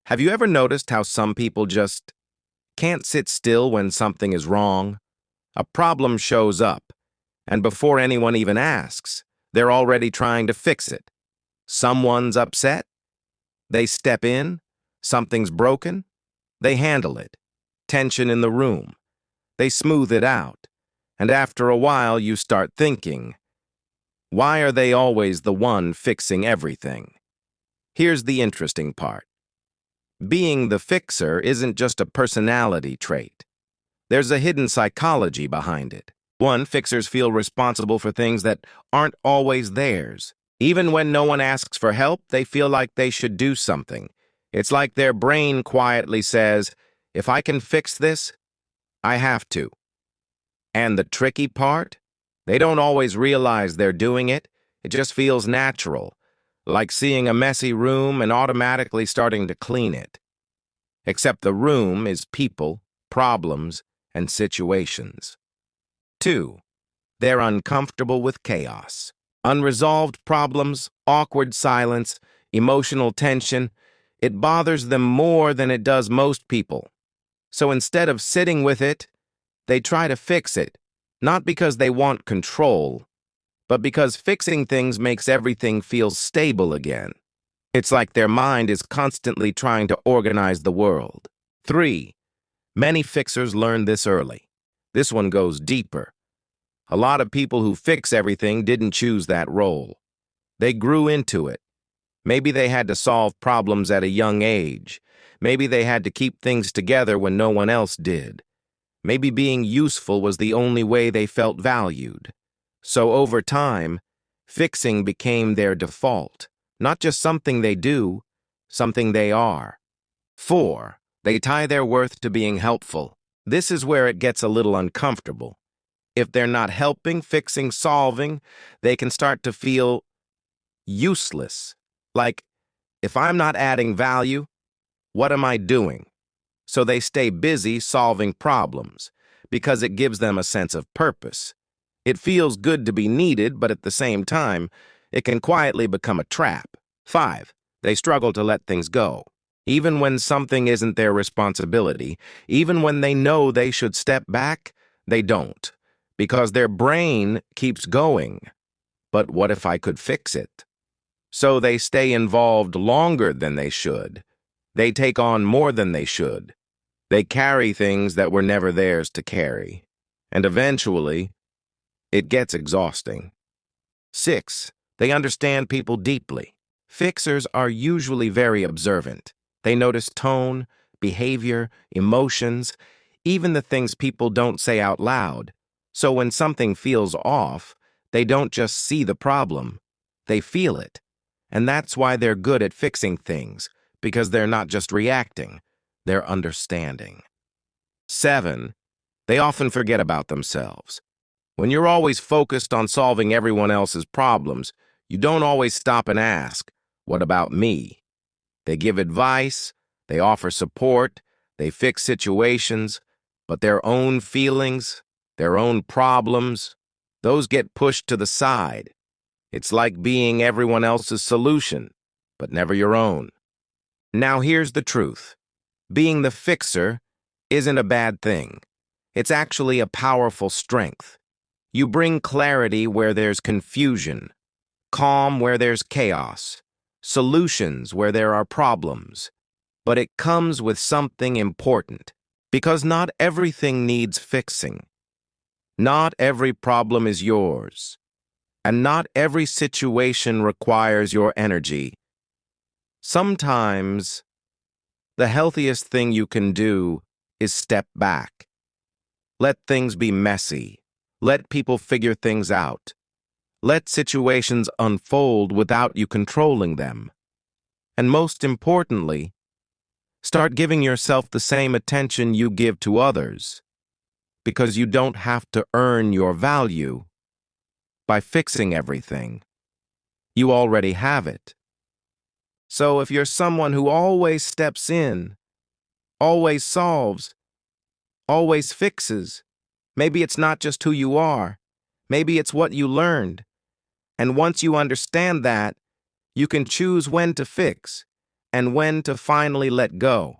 Have you ever noticed how some people just can't sit still when something is wrong? A problem shows up, and before anyone even asks, they're already trying to fix it. Someone's upset, they step in. Something's broken, they handle it. Tension in the room, they smooth it out. And after a while, you start thinking, why are they always the one fixing everything? Here's the interesting part. Being the fixer isn't just a personality trait. There's a hidden psychology behind it. One, fixers feel responsible for things that aren't always theirs. Even when no one asks for help, they feel like they should do something. It's like their brain quietly says, if I can fix this, I have to. And the tricky part? They don't always realize they're doing it. It just feels natural, like seeing a messy room and automatically starting to clean it. Except the room is people, problems, and situations. 2. They're uncomfortable with chaos. Unresolved problems, awkward silence, emotional tension, it bothers them more than it does most people. So instead of sitting with it, they try to fix it, not because they want control, but because fixing things makes everything feel stable again. It's like their mind is constantly trying to organize the world. 3. Many fixers learn this early. This one goes deeper. A lot of people who fix everything didn't choose that role. They grew into it. Maybe they had to solve problems at a young age. Maybe they had to keep things together when no one else did. Maybe being useful was the only way they felt valued. So over time, fixing became their default. Not just something they do, something they are. 4. They tie their worth to being helpful. This is where it gets a little uncomfortable. If they're not helping, fixing, solving, they can start to feel useless. Like, if I'm not adding value, what am I doing? So they stay busy solving problems because it gives them a sense of purpose. It feels good to be needed, but at the same time, it can quietly become a trap. 5. They struggle to let things go. Even when something isn't their responsibility, even when they know they should step back, they don't, because their brain keeps going. But what if I could fix it? So they stay involved longer than they should. They take on more than they should. They carry things that were never theirs to carry. And eventually, it gets exhausting. 6. They understand people deeply. Fixers are usually very observant. They notice tone, behavior, emotions, even the things people don't say out loud. So when something feels off, they don't just see the problem, they feel it. And that's why they're good at fixing things, because they're not just reacting, they're understanding. 7. They often forget about themselves. When you're always focused on solving everyone else's problems, you don't always stop and ask, what about me? They give advice, they offer support, they fix situations, but their own feelings, their own problems, those get pushed to the side. It's like being everyone else's solution, but never your own. Now here's the truth. Being the fixer isn't a bad thing. It's actually a powerful strength. You bring clarity where there's confusion, calm where there's chaos, solutions where there are problems. But it comes with something important, because not everything needs fixing. Not every problem is yours, and not every situation requires your energy. Sometimes, the healthiest thing you can do is step back. Let things be messy. Let people figure things out. Let situations unfold without you controlling them. And most importantly, start giving yourself the same attention you give to others, because you don't have to earn your value by fixing everything. You already have it. So if you're someone who always steps in, always solves, always fixes, maybe it's not just who you are, maybe it's what you learned. And once you understand that, you can choose when to fix and when to finally let go.